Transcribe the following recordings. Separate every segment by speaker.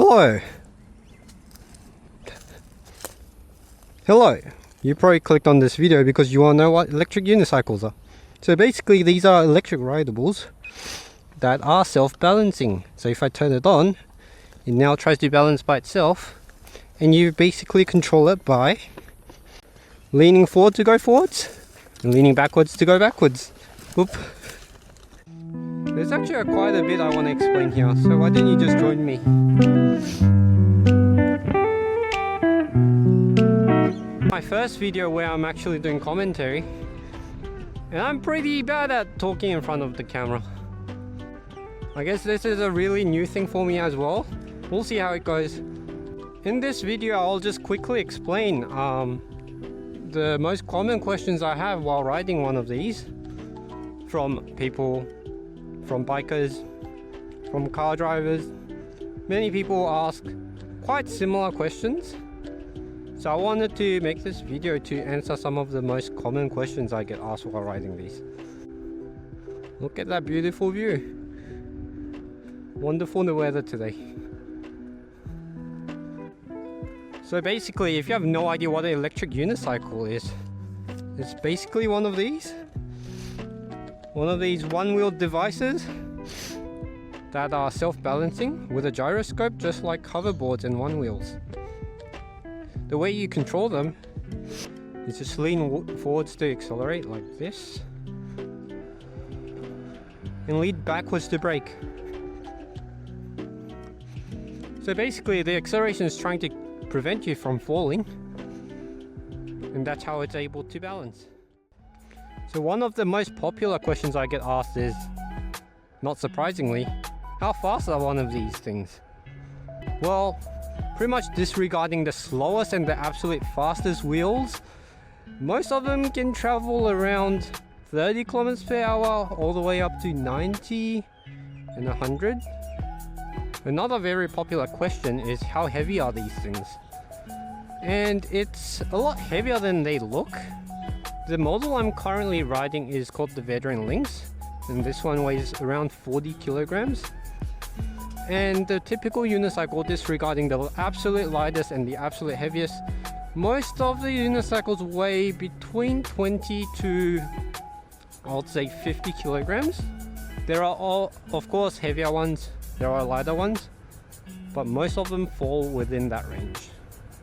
Speaker 1: Hello! Hello! You probably clicked on this video because you want to know what electric unicycles are. So basically these are electric rideables that are self-balancing. So if I turn it on, it now tries to balance by itself, and you basically control it by leaning forward to go forwards and leaning backwards to go backwards. Oop. There's actually quite a bit I want to explain here, so why don't you just join me? My first video where I'm actually doing commentary, and I'm pretty bad at talking in front of the camera. I guess this is a really new thing for me as well. We'll see how it goes. In this video I'll just quickly explain the most common questions I have while riding one of these from people, from bikers, from car drivers. Many people ask quite similar questions, so I wanted to make this video to answer some of the most common questions I get asked while riding these. Look at that beautiful view. Wonderful weather today. So basically, if you have no idea what an electric unicycle is, it's basically one of these one-wheel devices that are self-balancing with a gyroscope, just like hoverboards and one-wheels. The way you control them is just lean forwards to accelerate like this, and lean backwards to brake. So basically the acceleration is trying to prevent you from falling, and that's how it's able to balance. So one of the most popular questions I get asked is, not surprisingly, how fast are one of these things? Well, pretty much disregarding the slowest and the absolute fastest wheels, most of them can travel around 30 kilometers per hour all the way up to 90 and 100. Another very popular question is, how heavy are these things? And it's a lot heavier than they look. The model I'm currently riding is called the Veteran Lynx, and this one weighs around 40 kilograms. And the typical unicycle, disregarding the absolute lightest and the absolute heaviest, most of the unicycles weigh between 20 to, I would say, 50 kilograms. There are all, of course, heavier ones. There are lighter ones, but most of them fall within that range.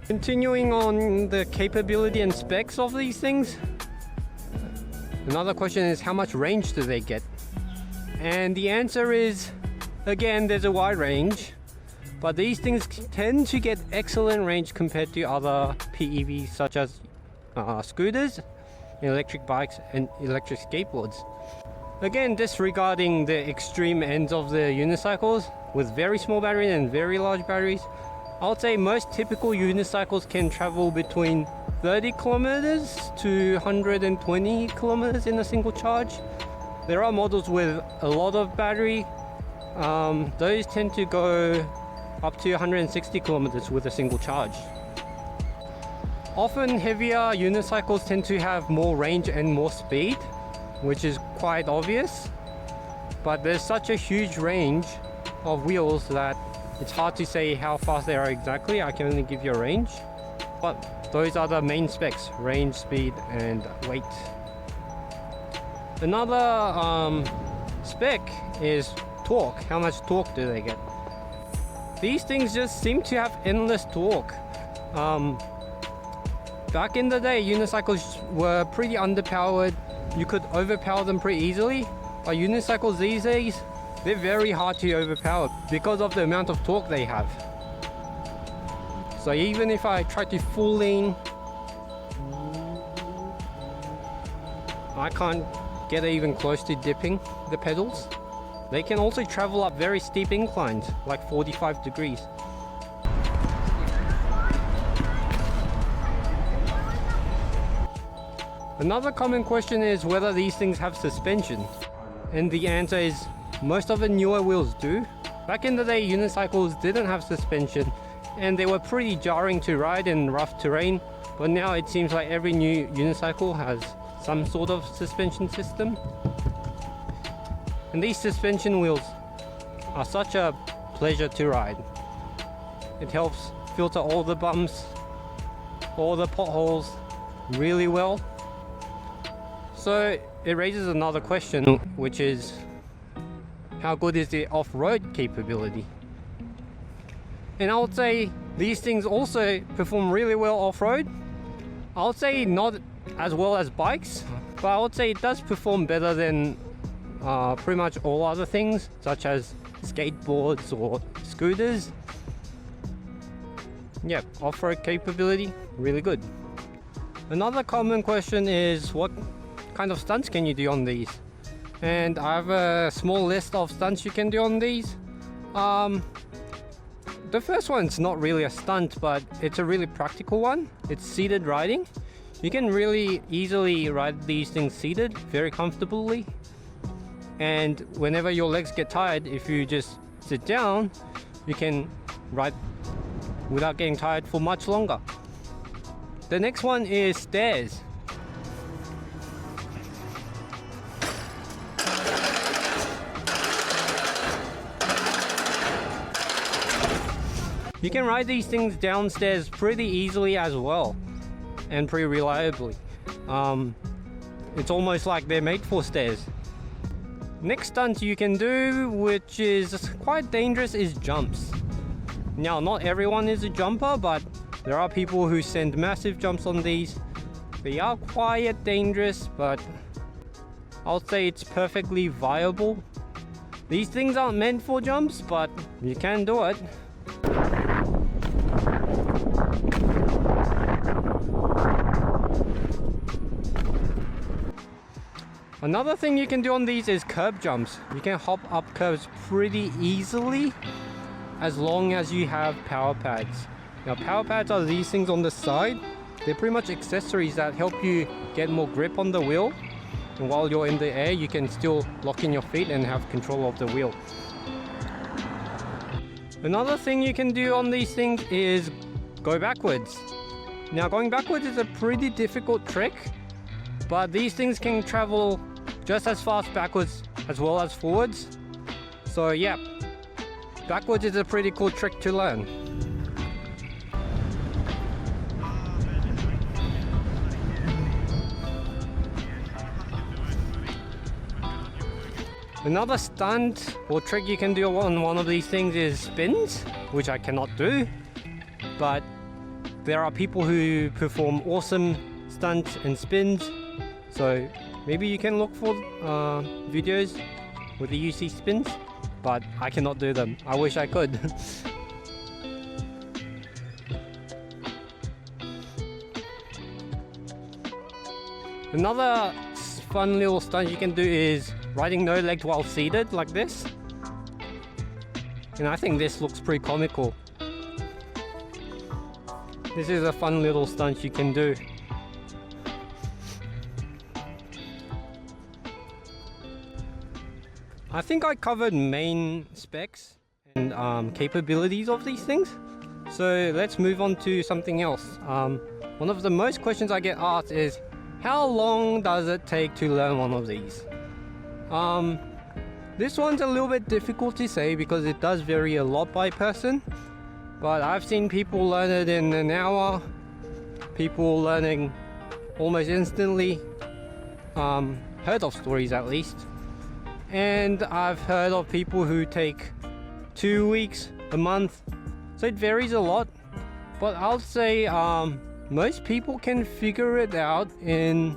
Speaker 1: Continuing on the capability and specs of these things, another question is, how much range do they get? And the answer is, again, there's a wide range, but these things tend to get excellent range compared to other PEVs such as scooters, electric bikes and electric skateboards. Again, disregarding the extreme ends of the unicycles with very small batteries and very large batteries, I would say most typical unicycles can travel between 30 kilometers to 120 kilometers in a single charge. There are models with a lot of battery. Those tend to go up to 160 kilometers with a single charge. Often heavier unicycles tend to have more range and more speed, which is quite obvious, but there's such a huge range of wheels that it's hard to say how fast they are exactly. I can only give you a range, but those are the main specs: range, speed and weight. Another spec is torque. How much torque do they get? These things just seem to have endless torque. Back in the day, unicycles were pretty underpowered. You could overpower them pretty easily, but unicycles these days, they're very hard to overpower because of the amount of torque they have. So even if I try to full lean, I can't get even close to dipping the pedals. They can also travel up very steep inclines, like 45 degrees. Another common question is whether these things have suspension, and the answer is most of the newer wheels do. Back in the day, unicycles didn't have suspension and they were pretty jarring to ride in rough terrain, but now it seems like every new unicycle has some sort of suspension system. And these suspension wheels are such a pleasure to ride. It helps filter all the bumps, all the potholes really well. So it raises another question, which is how good is the off-road capability? And I would say these things also perform really well off-road. I would say not as well as bikes, but I would say it does perform better than pretty much all other things, such as skateboards or scooters. Yeah, off-road capability, really good. Another common question is what kind of stunts can you do on these? And I have a small list of stunts you can do on these. The first one's not really a stunt, but it's a really practical one. It's seated riding. You can really easily ride these things seated, very comfortably. And whenever your legs get tired, if you just sit down, you can ride without getting tired for much longer. The next one is stairs. You can ride these things downstairs pretty easily as well, and pretty reliably. It's almost like they're made for stairs. Next stunt you can do, which is quite dangerous, is jumps. Now, not everyone is a jumper, but there are people who send massive jumps on these. They are quite dangerous, but I'll say it's perfectly viable. These things aren't meant for jumps, but you can do it. Another thing you can do on these is curb jumps. You can hop up curves pretty easily as long as you have power pads. Now, power pads are these things on the side. They're pretty much accessories that help you get more grip on the wheel. And while you're in the air, you can still lock in your feet and have control of the wheel. Another thing you can do on these things is go backwards. Now, going backwards is a pretty difficult trick, but these things can travel just as fast backwards as well as forwards. So yeah, backwards is a pretty cool trick to learn. Another stunt or trick you can do on one of these things is spins, which I cannot do, but there are people who perform awesome stunts and spins. So maybe you can look for videos with the EUC spins, but I cannot do them. I wish I could. Another fun little stunt you can do is riding no legged while seated like this. And I think this looks pretty comical. This is a fun little stunt you can do. I think I covered main specs and capabilities of these things. So let's move on to something else. One of the most questions I get asked is, how long does it take to learn one of these? This one's a little bit difficult to say because it does vary a lot by person. But I've seen people learn it in an hour, people learning almost instantly, heard of stories at least. And I've heard of people who take 2 weeks, a month, so it varies a lot. But I'll say most people can figure it out in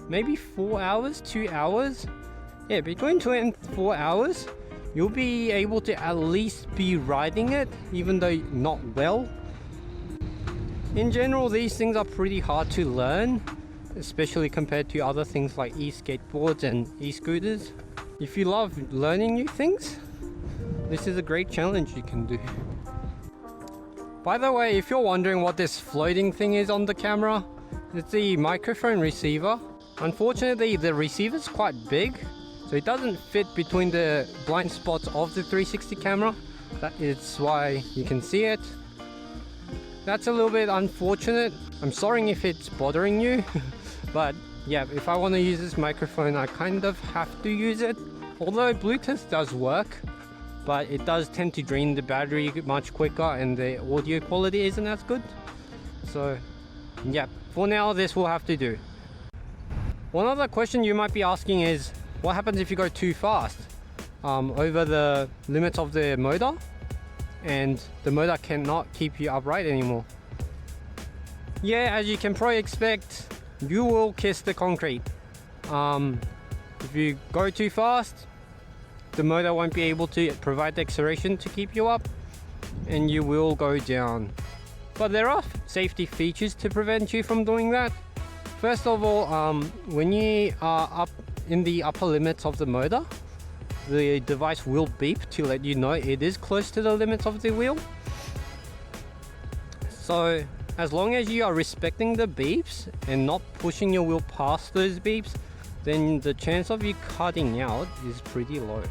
Speaker 1: maybe 4 hours, 2 hours. Yeah, between 2 and 4 hours, you'll be able to at least be riding it, even though not well. In general, these things are pretty hard to learn, especially compared to other things like e-skateboards and e-scooters. If you love learning new things, this is a great challenge you can do. By the way, if you're wondering what this floating thing is on the camera, it's the microphone receiver. Unfortunately, the receiver's quite big, so it doesn't fit between the blind spots of the 360 camera. That is why you can see it. That's a little bit unfortunate. I'm sorry if it's bothering you, but yeah, if I want to use this microphone, I kind of have to use it. Although Bluetooth does work, but it does tend to drain the battery much quicker and the audio quality isn't as good. So yeah, for now this will have to do. One other question you might be asking is, what happens if you go too fast over the limits of the motor and the motor cannot keep you upright anymore? Yeah, as you can probably expect, you will kiss the concrete. If you go too fast, the motor won't be able to provide the acceleration to keep you up and you will go down. But there are safety features to prevent you from doing that. First of all, when you are up in the upper limits of the motor, the device will beep to let you know it is close to the limits of the wheel. So as long as you are respecting the beeps and not pushing your wheel past those beeps, then the chance of you cutting out is pretty low.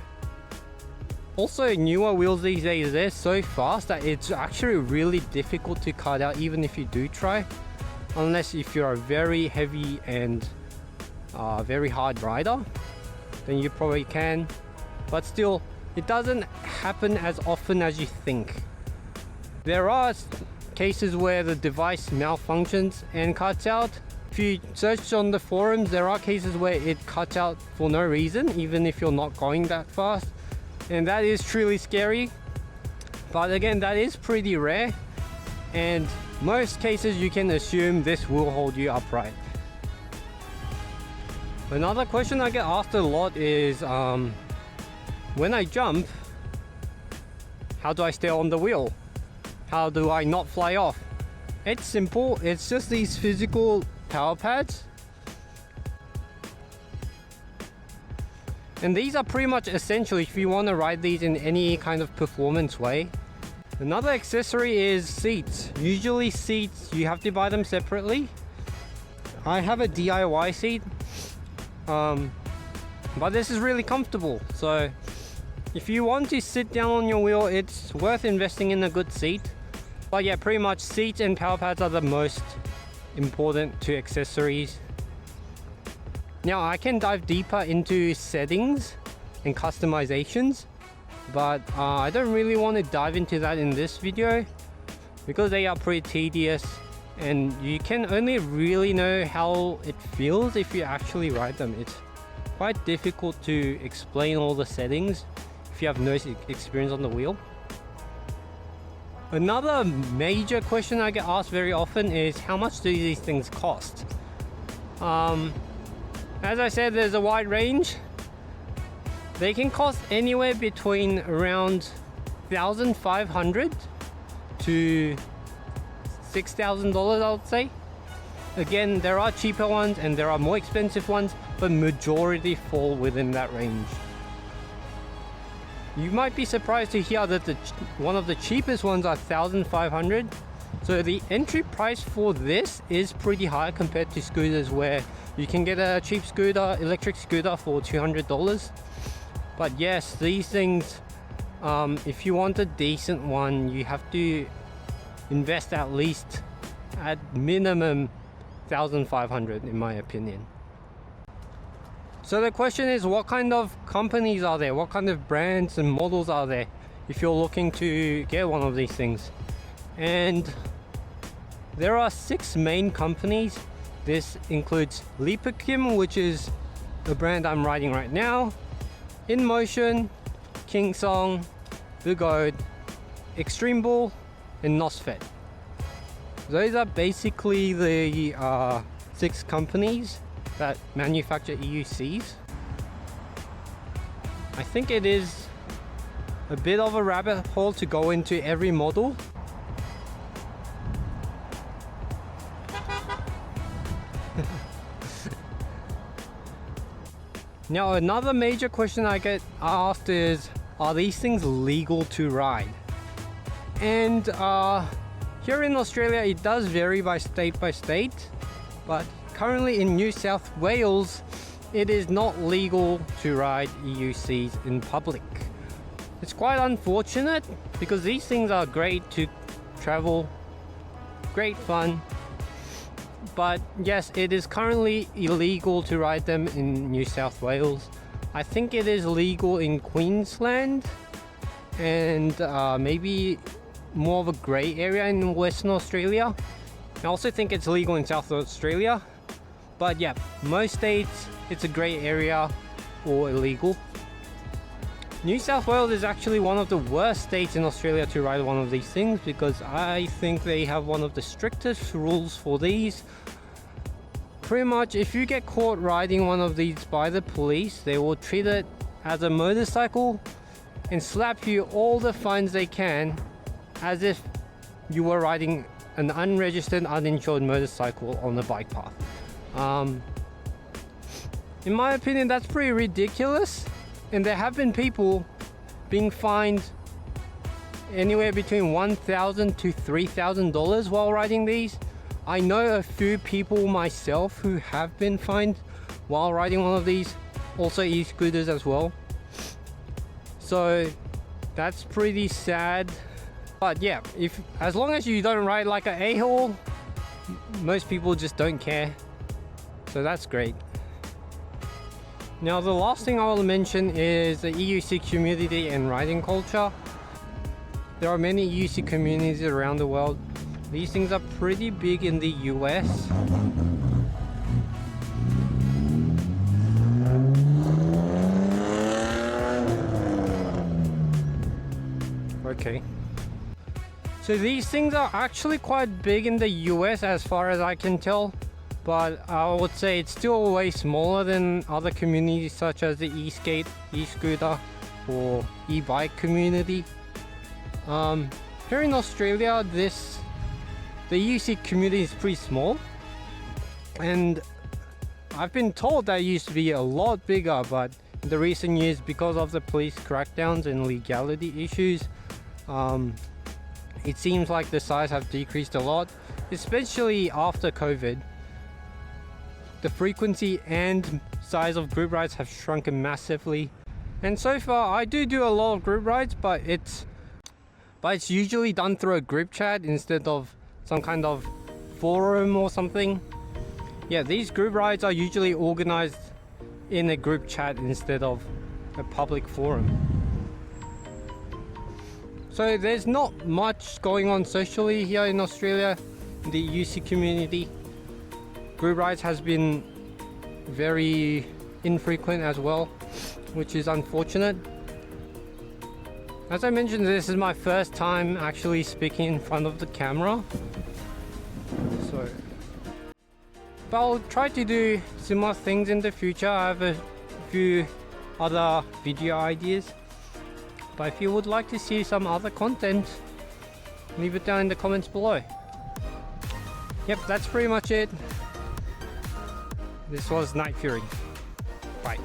Speaker 1: Also, newer wheels these days, they're so fast that it's actually really difficult to cut out even if you do try. Unless if you're a very heavy and very hard rider, then you probably can. But still, it doesn't happen as often as you think. There are cases where the device malfunctions and cuts out. If you search on the forums, there are cases where it cuts out for no reason, even if you're not going that fast. And that is truly scary. But again, that is pretty rare. And most cases you can assume this will hold you upright. Another question I get asked a lot is, when I jump, how do I stay on the wheel? How do I not fly off? It's simple, it's just these physical power pads. And these are pretty much essential if you want to ride these in any kind of performance way. Another accessory is seats. Usually seats, you have to buy them separately. I have a DIY seat, but this is really comfortable. So if you want to sit down on your wheel, it's worth investing in a good seat. But yeah, pretty much seats and power pads are the most important to accessories. Now I can dive deeper into settings and customizations, but I don't really want to dive into that in this video because they are pretty tedious and you can only really know how it feels if you actually ride them. It's quite difficult to explain all the settings if you have no experience on the wheel. Another major question I get asked very often is, how much do these things cost? As I said, there's a wide range. They can cost anywhere between around $1,500 to $6,000, I would say. Again, there are cheaper ones and there are more expensive ones, but majority fall within that range. You might be surprised to hear that one of the cheapest ones are $1,500. So the entry price for this is pretty high compared to scooters, where you can get a cheap scooter, electric scooter, for $200. But yes, these things, if you want a decent one, you have to invest at least, at minimum, $1,500 in my opinion. So the question is, what kind of companies are there? What kind of brands and models are there if you're looking to get one of these things? And there are 6 main companies. This includes Lipakim, which is the brand I'm riding right now, InMotion, Kingsong, Bugode, Extreme Bull, and Nosfet. Those are basically the 6 companies that manufacture EUCs. I think it is a bit of a rabbit hole to go into every model. Now another major question I get asked is, are these things legal to ride? And here in Australia it does vary by state, but currently in New South Wales it is not legal to ride EUCs in public. It's quite unfortunate because these things are great to travel, great fun, but yes, it is currently illegal to ride them in New South Wales. I think it is legal in Queensland and maybe more of a grey area in Western Australia. I also think it's legal in South Australia, but yeah, most states it's a grey area or illegal. New South Wales is actually one of the worst states in Australia to ride one of these things, because I think they have one of the strictest rules for these. Pretty much if you get caught riding one of these by the police, they will treat it as a motorcycle and slap you all the fines they can, as if you were riding an unregistered, uninsured motorcycle on the bike path. In my opinion, that's pretty ridiculous, and there have been people being fined anywhere between $1,000 to $3,000 while riding these. I know a few people myself who have been fined while riding one of these, also e-scooters as well. So that's pretty sad. But yeah, as long as you don't ride like an a-hole, most people just don't care. So that's great. Now the last thing I will mention is the EUC community and riding culture. There are many EUC communities around the world. These things are pretty big in the US. Okay. So these things are actually quite big in the US as far as I can tell, but I would say it's still way smaller than other communities such as the e-skate, e-scooter or e-bike community. Here in Australia, the EUC community is pretty small, and I've been told that it used to be a lot bigger, but in the recent years, because of the police crackdowns and legality issues, it seems like the size have decreased a lot, especially after COVID. The frequency and size of group rides have shrunken massively, and so far I do a lot of group rides, but it's usually done through a group chat instead of some kind of forum or something. Yeah, these group rides are usually organized in a group chat instead of a public forum. So there's not much going on socially here in Australia, in the UC community. Group rides has been very infrequent as well, which is unfortunate. As I mentioned, this is my first time actually speaking in front of the camera. But I'll try to do similar things in the future. I have a few other video ideas. But if you would like to see some other content, leave it down in the comments below. Yep, that's pretty much it. This was Night Fury. Bye.